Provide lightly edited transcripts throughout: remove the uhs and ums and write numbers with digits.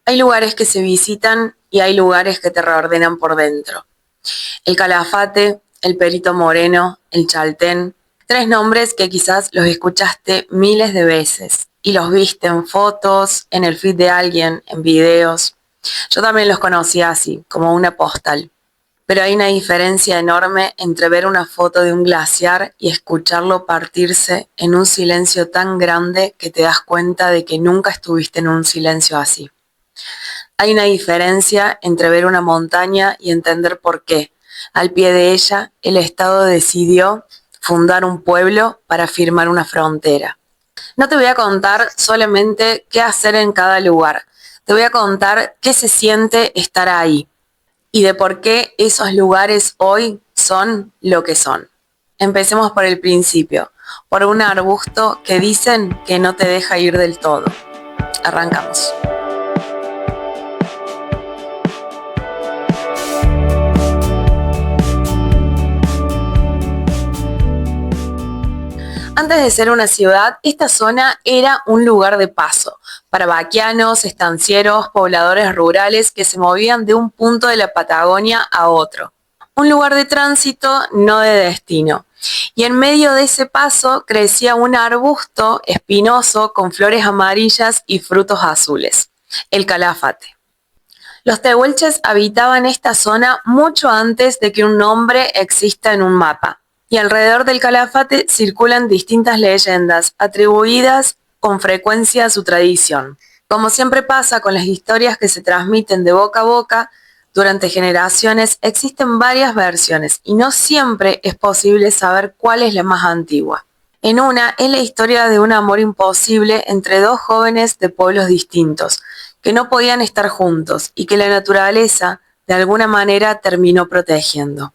Hay lugares que se visitan y hay lugares que te reordenan por dentro. El Calafate, el Perito Moreno, el Chaltén, 3 nombres que quizás los escuchaste miles de veces y los viste en fotos, en el feed de alguien, en videos. Yo también los conocía así, como una postal. Pero hay una diferencia enorme entre ver una foto de un glaciar y escucharlo partirse en un silencio tan grande que te das cuenta de que nunca estuviste en un silencio así. Hay una diferencia entre ver una montaña y entender por qué, al pie de ella, el Estado decidió fundar un pueblo para firmar una frontera. No te voy a contar solamente qué hacer en cada lugar, te voy a contar qué se siente estar ahí y de por qué esos lugares hoy son lo que son. Empecemos por el principio, por un arbusto que dicen que no te deja ir del todo. Arrancamos. Antes de ser una ciudad, esta zona era un lugar de paso para vaqueanos, estancieros, pobladores rurales que se movían de un punto de la Patagonia a otro. Un lugar de tránsito, no de destino. Y en medio de ese paso crecía un arbusto espinoso con flores amarillas y frutos azules, el calafate. Los tehuelches habitaban esta zona mucho antes de que un nombre exista en un mapa. Y alrededor del Calafate circulan distintas leyendas atribuidas con frecuencia a su tradición. Como siempre pasa con las historias que se transmiten de boca a boca, durante generaciones existen varias versiones y no siempre es posible saber cuál es la más antigua. En una es la historia de un amor imposible entre 2 jóvenes de pueblos distintos, que no podían estar juntos y que la naturaleza de alguna manera terminó protegiendo.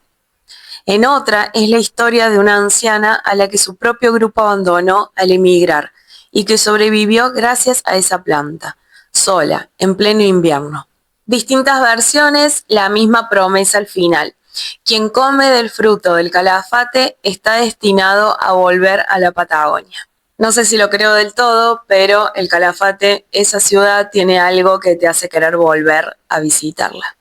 En otra es la historia de una anciana a la que su propio grupo abandonó al emigrar y que sobrevivió gracias a esa planta, sola, en pleno invierno. Distintas versiones, la misma promesa al final. Quien come del fruto del calafate está destinado a volver a la Patagonia. No sé si lo creo del todo, pero el Calafate, esa ciudad, tiene algo que te hace querer volver a visitarla.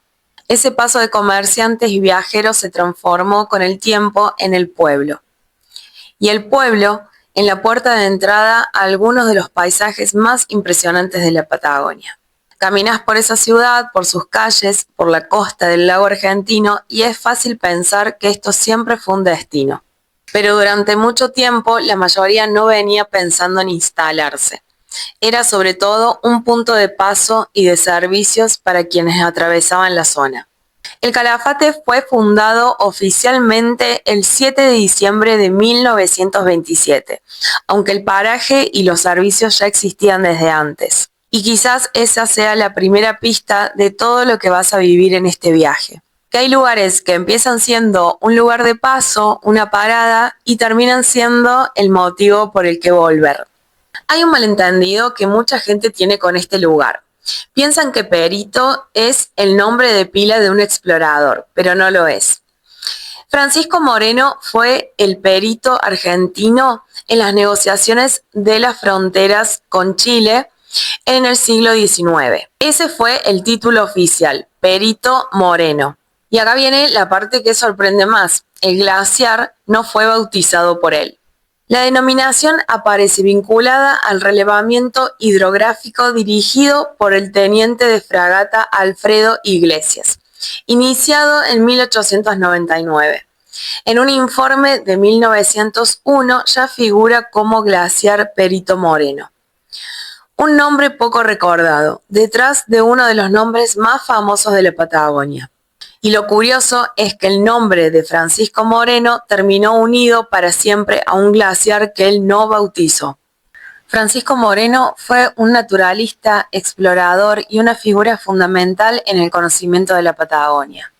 Ese paso de comerciantes y viajeros se transformó con el tiempo en el pueblo. Y el pueblo en la puerta de entrada a algunos de los paisajes más impresionantes de la Patagonia. Caminás por esa ciudad, por sus calles, por la costa del lago argentino y es fácil pensar que esto siempre fue un destino. Pero durante mucho tiempo la mayoría no venía pensando en instalarse. Era sobre todo un punto de paso y de servicios para quienes atravesaban la zona. El Calafate fue fundado oficialmente el 7 de diciembre de 1927, aunque el paraje y los servicios ya existían desde antes. Y quizás esa sea la primera pista de todo lo que vas a vivir en este viaje. Que hay lugares que empiezan siendo un lugar de paso, una parada, y terminan siendo el motivo por el que volver. Hay un malentendido que mucha gente tiene con este lugar. Piensan que Perito es el nombre de pila de un explorador, pero no lo es. Francisco Moreno fue el perito argentino en las negociaciones de las fronteras con Chile en el siglo XIX. Ese fue el título oficial, Perito Moreno. Y acá viene la parte que sorprende más. El glaciar no fue bautizado por él. La denominación aparece vinculada al relevamiento hidrográfico dirigido por el teniente de fragata Alfredo Iglesias, iniciado en 1899. En un informe de 1901 ya figura como glaciar Perito Moreno. Un nombre poco recordado, detrás de uno de los nombres más famosos de la Patagonia. Y lo curioso es que el nombre de Francisco Moreno terminó unido para siempre a un glaciar que él no bautizó. Francisco Moreno fue un naturalista, explorador y una figura fundamental en el conocimiento de la Patagonia.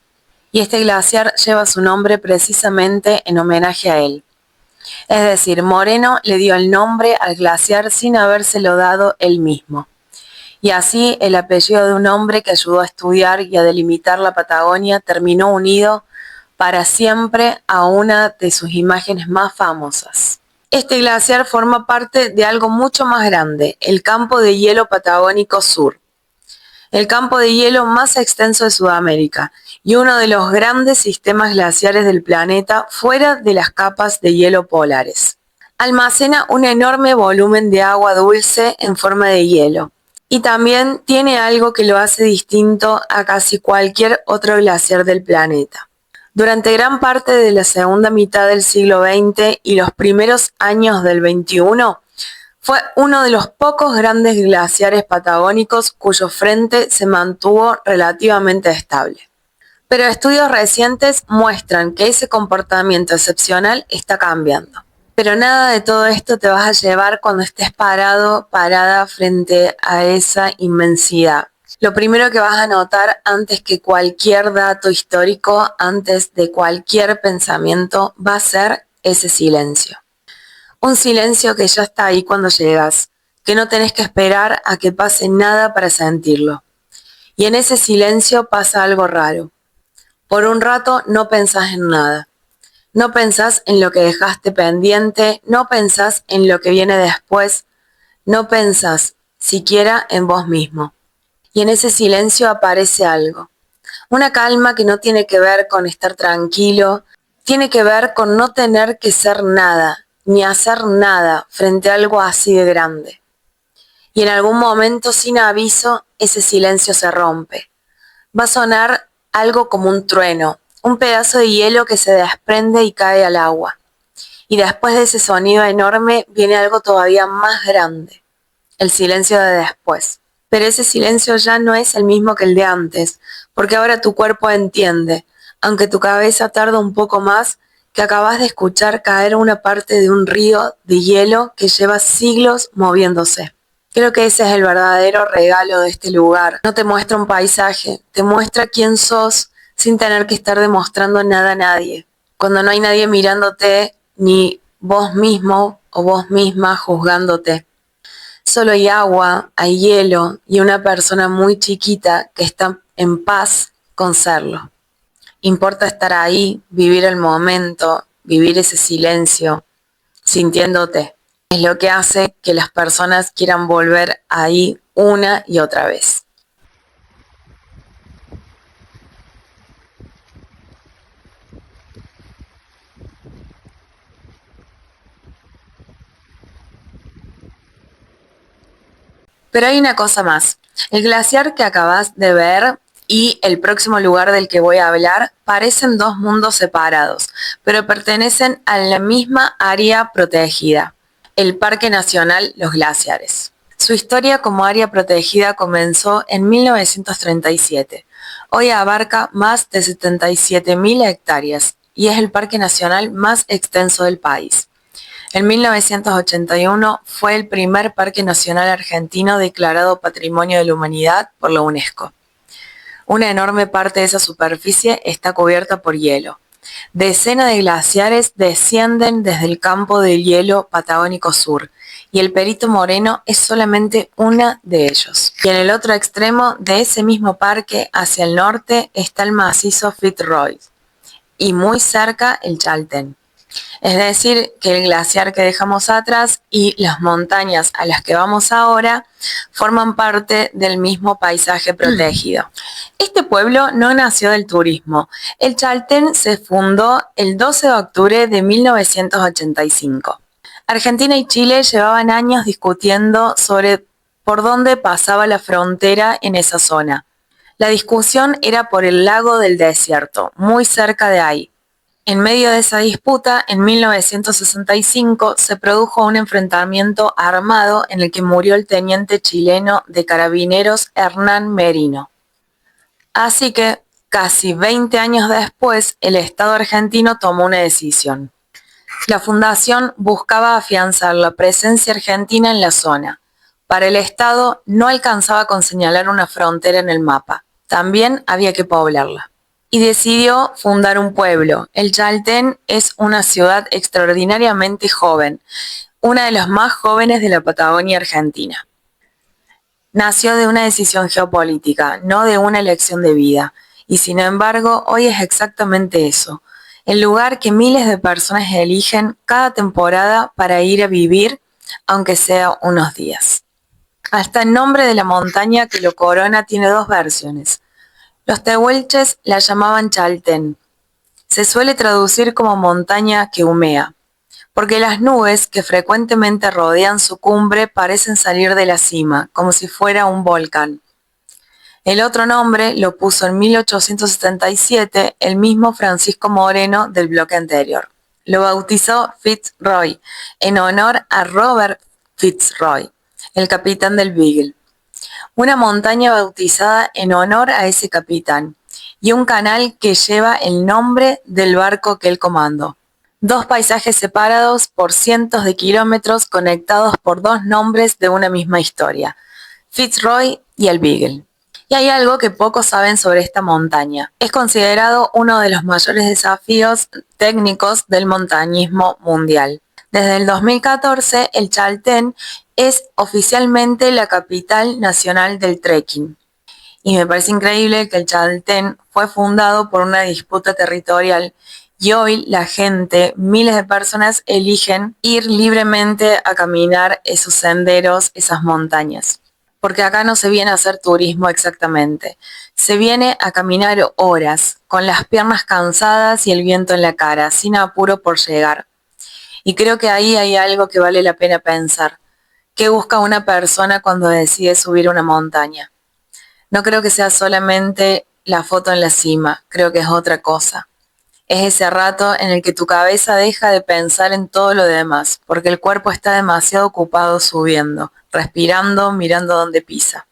Y este glaciar lleva su nombre precisamente en homenaje a él. Es decir, Moreno le dio el nombre al glaciar sin habérselo dado él mismo. Y así el apellido de un hombre que ayudó a estudiar y a delimitar la Patagonia terminó unido para siempre a una de sus imágenes más famosas. Este glaciar forma parte de algo mucho más grande, el campo de hielo patagónico sur. el campo de hielo más extenso de Sudamérica y uno de los grandes sistemas glaciares del planeta fuera de las capas de hielo polares. Almacena un enorme volumen de agua dulce en forma de hielo y también tiene algo que lo hace distinto a casi cualquier otro glaciar del planeta. Durante gran parte de la segunda mitad del siglo XX y los primeros años del XXI, fue uno de los pocos grandes glaciares patagónicos cuyo frente se mantuvo relativamente estable. Pero estudios recientes muestran que ese comportamiento excepcional está cambiando. Pero nada de todo esto te vas a llevar cuando estés parada frente a esa inmensidad. Lo primero que vas a notar antes que cualquier dato histórico, antes de cualquier pensamiento, va a ser ese silencio. Un silencio que ya está ahí cuando llegas, que no tenés que esperar a que pase nada para sentirlo. Y en ese silencio pasa algo raro. Por un rato no pensás en nada. No pensás en lo que dejaste pendiente, no pensás en lo que viene después, no pensás siquiera en vos mismo. Y en ese silencio aparece algo. Una calma que no tiene que ver con estar tranquilo, tiene que ver con no tener que ser nada, ni hacer nada frente a algo así de grande. Y en algún momento, sin aviso, ese silencio se rompe. Va a sonar algo como un trueno, un pedazo de hielo que se desprende y cae al agua. Y después de ese sonido enorme viene algo todavía más grande, el silencio de después. Pero ese silencio ya no es el mismo que el de antes, porque ahora tu cuerpo entiende, aunque tu cabeza tarda un poco más, que acabas de escuchar caer una parte de un río de hielo que lleva siglos moviéndose. Creo que ese es el verdadero regalo de este lugar. No te muestra un paisaje, te muestra quién sos sin tener que estar demostrando nada a nadie. Cuando no hay nadie mirándote, ni vos mismo o vos misma juzgándote. Solo hay agua, hay hielo y una persona muy chiquita que está en paz con serlo. Importa estar ahí, vivir el momento, vivir ese silencio, sintiéndote. Es lo que hace que las personas quieran volver ahí una y otra vez. Pero hay una cosa más. El glaciar que acabas de ver y el próximo lugar del que voy a hablar parecen dos mundos separados, pero pertenecen a la misma área protegida, el Parque Nacional Los Glaciares. Su historia como área protegida comenzó en 1937. Hoy abarca más de 77.000 hectáreas y es el parque nacional más extenso del país. En 1981 fue el primer parque nacional argentino declarado Patrimonio de la Humanidad por la UNESCO. Una enorme parte de esa superficie está cubierta por hielo. Decenas de glaciares descienden desde el campo de hielo patagónico sur y el Perito Moreno es solamente una de ellos. Y en el otro extremo de ese mismo parque, hacia el norte, está el macizo Fitzroy y muy cerca el Chaltén. Es decir, que el glaciar que dejamos atrás y las montañas a las que vamos ahora forman parte del mismo paisaje protegido. Este pueblo no nació del turismo. El Chaltén se fundó el 12 de octubre de 1985. Argentina y Chile llevaban años discutiendo sobre por dónde pasaba la frontera en esa zona. La discusión era por el lago del desierto, muy cerca de ahí. En medio de esa disputa, en 1965 se produjo un enfrentamiento armado en el que murió el teniente chileno de carabineros Hernán Merino. Así que, casi 20 años después, el Estado argentino tomó una decisión. La fundación buscaba afianzar la presencia argentina en la zona. Para el Estado no alcanzaba con señalar una frontera en el mapa, también había que poblarla. Y decidió fundar un pueblo. El Chaltén es una ciudad extraordinariamente joven, una de las más jóvenes de la Patagonia Argentina. Nació de una decisión geopolítica, no de una elección de vida, y sin embargo hoy es exactamente eso, el lugar que miles de personas eligen cada temporada para ir a vivir, aunque sea unos días. Hasta el nombre de la montaña que lo corona tiene dos versiones. Los tehuelches la llamaban Chaltén. Se suele traducir como montaña que humea, porque las nubes que frecuentemente rodean su cumbre parecen salir de la cima, como si fuera un volcán. El otro nombre lo puso en 1877 el mismo Francisco Moreno del bloque anterior. Lo bautizó Fitzroy, en honor a Robert Fitzroy, el capitán del Beagle. Una montaña bautizada en honor a ese capitán, y un canal que lleva el nombre del barco que él comandó. Dos paisajes separados por cientos de kilómetros conectados por dos nombres de una misma historia, Fitzroy y el Beagle. Y hay algo que pocos saben sobre esta montaña. Es considerado uno de los mayores desafíos técnicos del montañismo mundial. Desde el 2014, el Chaltén es oficialmente la capital nacional del trekking. Y me parece increíble que el Chaltén fue fundado por una disputa territorial y hoy la gente, miles de personas, eligen ir libremente a caminar esos senderos, esas montañas. Porque acá no se viene a hacer turismo exactamente, se viene a caminar horas, con las piernas cansadas y el viento en la cara, sin apuro por llegar. Y creo que ahí hay algo que vale la pena pensar. ¿Qué busca una persona cuando decide subir una montaña? No creo que sea solamente la foto en la cima, creo que es otra cosa. Es ese rato en el que tu cabeza deja de pensar en todo lo demás, porque el cuerpo está demasiado ocupado subiendo, respirando, mirando dónde pisa.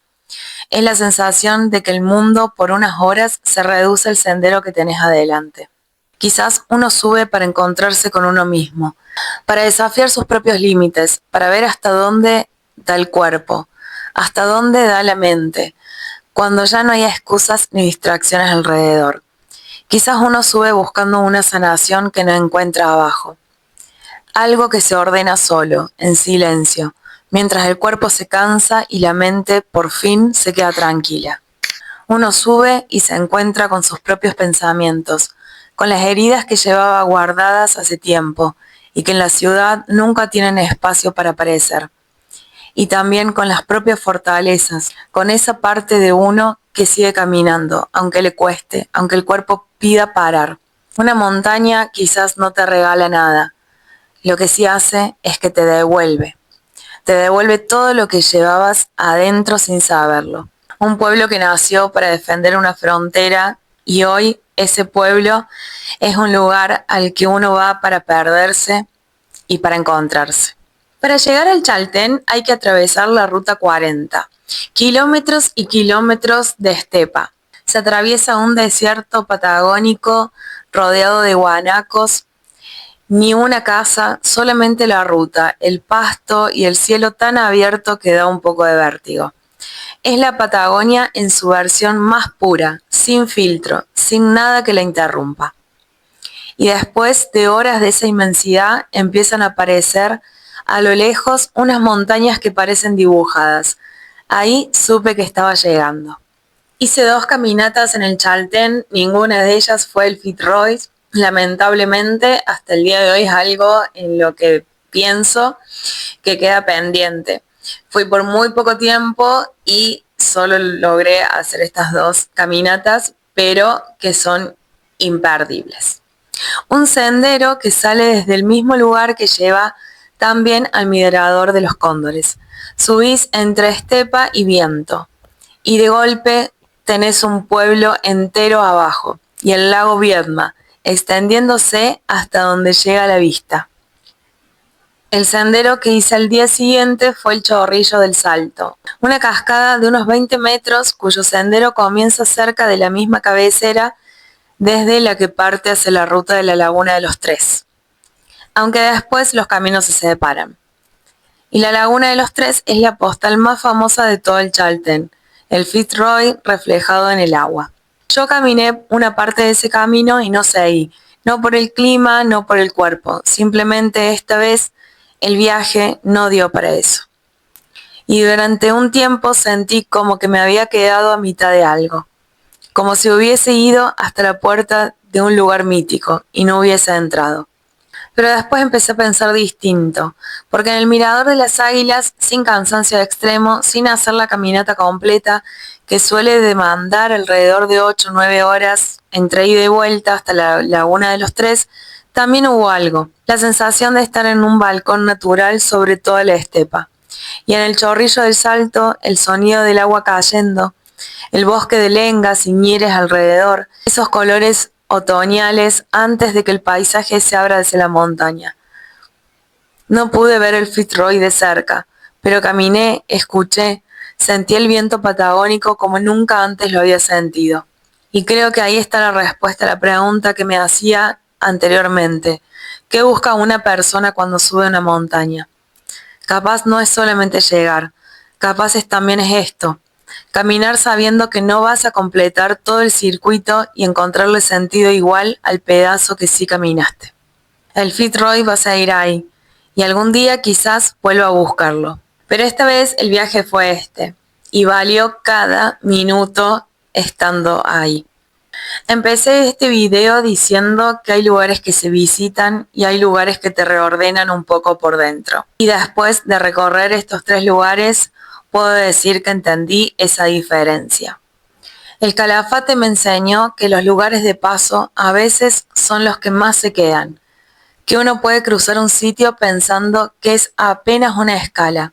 Es la sensación de que el mundo por unas horas se reduce al sendero que tenés adelante. Quizás uno sube para encontrarse con uno mismo, para desafiar sus propios límites, para ver hasta dónde da el cuerpo, hasta dónde da la mente, cuando ya no hay excusas ni distracciones alrededor. Quizás uno sube buscando una sanación que no encuentra abajo. Algo que se ordena solo, en silencio, mientras el cuerpo se cansa y la mente por fin se queda tranquila. Uno sube y se encuentra con sus propios pensamientos, con las heridas que llevaba guardadas hace tiempo y que en la ciudad nunca tienen espacio para aparecer. Y también con las propias fortalezas, con esa parte de uno que sigue caminando, aunque le cueste, aunque el cuerpo pida parar. Una montaña quizás no te regala nada, lo que sí hace es que te devuelve todo lo que llevabas adentro sin saberlo. Un pueblo que nació para defender una frontera y hoy ese pueblo es un lugar al que uno va para perderse y para encontrarse. Para llegar al Chaltén hay que atravesar la ruta 40, kilómetros y kilómetros de estepa. Se atraviesa un desierto patagónico rodeado de guanacos, ni una casa, solamente la ruta, el pasto y el cielo tan abierto que da un poco de vértigo. Es la Patagonia en su versión más pura, sin filtro, sin nada que la interrumpa. Y después de horas de esa inmensidad empiezan a aparecer a lo lejos unas montañas que parecen dibujadas. Ahí supe que estaba llegando. Hice 2 caminatas en el Chaltén, ninguna de ellas fue el Fitzroy. Lamentablemente, hasta el día de hoy es algo en lo que pienso que queda pendiente. Fui por muy poco tiempo y solo logré hacer estas 2 caminatas, pero que son imperdibles. Un sendero que sale desde el mismo lugar que lleva también al mirador de los cóndores. Subís entre estepa y viento y de golpe tenés un pueblo entero abajo y el lago Viedma, extendiéndose hasta donde llega la vista. El sendero que hice al día siguiente fue el Chorrillo del Salto, una cascada de unos 20 metros cuyo sendero comienza cerca de la misma cabecera desde la que parte hacia la ruta de la Laguna de los Tres, aunque después los caminos se separan. Y la Laguna de los Tres es la postal más famosa de todo el Chaltén, el Fitzroy reflejado en el agua. Yo caminé una parte de ese camino y no seguí, no por el clima, no por el cuerpo, simplemente esta vez el viaje no dio para eso. Y durante un tiempo sentí como que me había quedado a mitad de algo, como si hubiese ido hasta la puerta de un lugar mítico y no hubiese entrado. Pero después empecé a pensar distinto, porque en el Mirador de las Águilas, sin cansancio extremo, sin hacer la caminata completa, que suele demandar alrededor de 8 o 9 horas entre ida y vuelta hasta la Laguna de los Tres, también hubo algo, la sensación de estar en un balcón natural sobre toda la estepa. Y en el Chorrillo del Salto, el sonido del agua cayendo, el bosque de lengas y ñires alrededor, esos colores otoñales antes de que el paisaje se abra hacia la montaña. No pude ver el Fitzroy de cerca, pero caminé, escuché, sentí el viento patagónico como nunca antes lo había sentido. Y creo que ahí está la respuesta a la pregunta que me hacía anteriormente. ¿Qué busca una persona cuando sube una montaña? Capaz no es solamente llegar, capaz también es esto. Caminar sabiendo que no vas a completar todo el circuito y encontrarle sentido igual al pedazo que sí caminaste. El Fitzroy va a seguir ahí, y algún día quizás vuelva a buscarlo. Pero esta vez el viaje fue este, y valió cada minuto estando ahí. Empecé este video diciendo que hay lugares que se visitan y hay lugares que te reordenan un poco por dentro. Y después de recorrer estos 3 lugares, puedo decir que entendí esa diferencia. El Calafate me enseñó que los lugares de paso a veces son los que más se quedan, que uno puede cruzar un sitio pensando que es apenas una escala,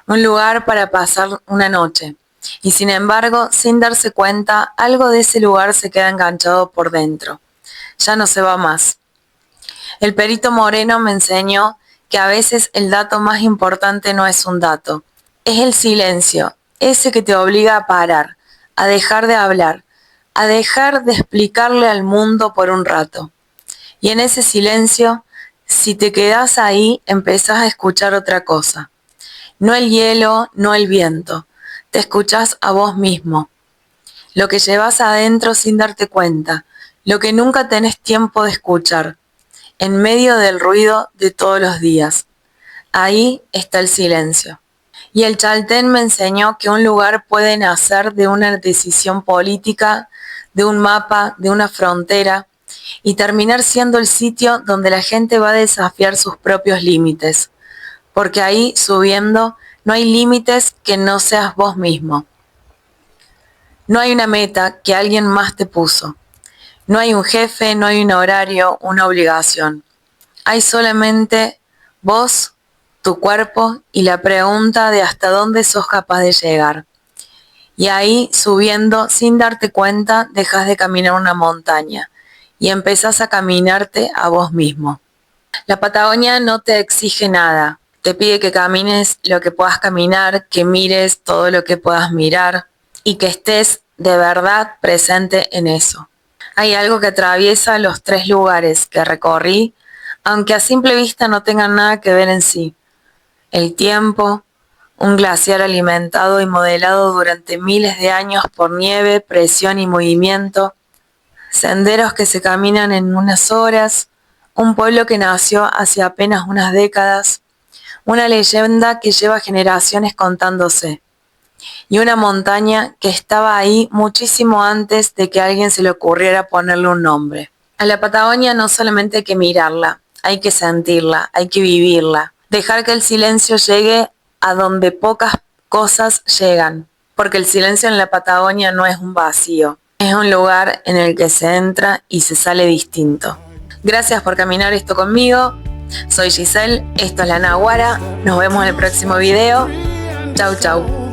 un lugar para pasar una noche, y sin embargo, sin darse cuenta, algo de ese lugar se queda enganchado por dentro. Ya no se va más. El Perito Moreno me enseñó que a veces el dato más importante no es un dato, es el silencio, ese que te obliga a parar, a dejar de hablar, a dejar de explicarle al mundo por un rato. Y en ese silencio, si te quedás ahí, empezás a escuchar otra cosa. No el hielo, no el viento. Te escuchás a vos mismo. Lo que llevas adentro sin darte cuenta, lo que nunca tenés tiempo de escuchar, en medio del ruido de todos los días. Ahí está el silencio. Y el Chaltén me enseñó que un lugar puede nacer de una decisión política, de un mapa, de una frontera, y terminar siendo el sitio donde la gente va a desafiar sus propios límites. Porque ahí, subiendo, no hay límites que no seas vos mismo. No hay una meta que alguien más te puso. No hay un jefe, no hay un horario, una obligación. Hay solamente vos, tu cuerpo y la pregunta de hasta dónde sos capaz de llegar. Y ahí, subiendo, sin darte cuenta, dejas de caminar una montaña y empezás a caminarte a vos mismo. La Patagonia no te exige nada. Te pide que camines lo que puedas caminar, que mires todo lo que puedas mirar y que estés de verdad presente en eso. Hay algo que atraviesa los 3 lugares que recorrí, aunque a simple vista no tengan nada que ver en sí. El tiempo, un glaciar alimentado y modelado durante miles de años por nieve, presión y movimiento, senderos que se caminan en unas horas, un pueblo que nació hace apenas unas décadas, una leyenda que lleva generaciones contándose, y una montaña que estaba ahí muchísimo antes de que a alguien se le ocurriera ponerle un nombre. A la Patagonia no solamente hay que mirarla, hay que sentirla, hay que vivirla, dejar que el silencio llegue a donde pocas cosas llegan, porque el silencio en la Patagonia no es un vacío, es un lugar en el que se entra y se sale distinto. Gracias por caminar esto conmigo. Soy Giselle, esto es La Naguara. Nos vemos en el próximo video. Chau, chau.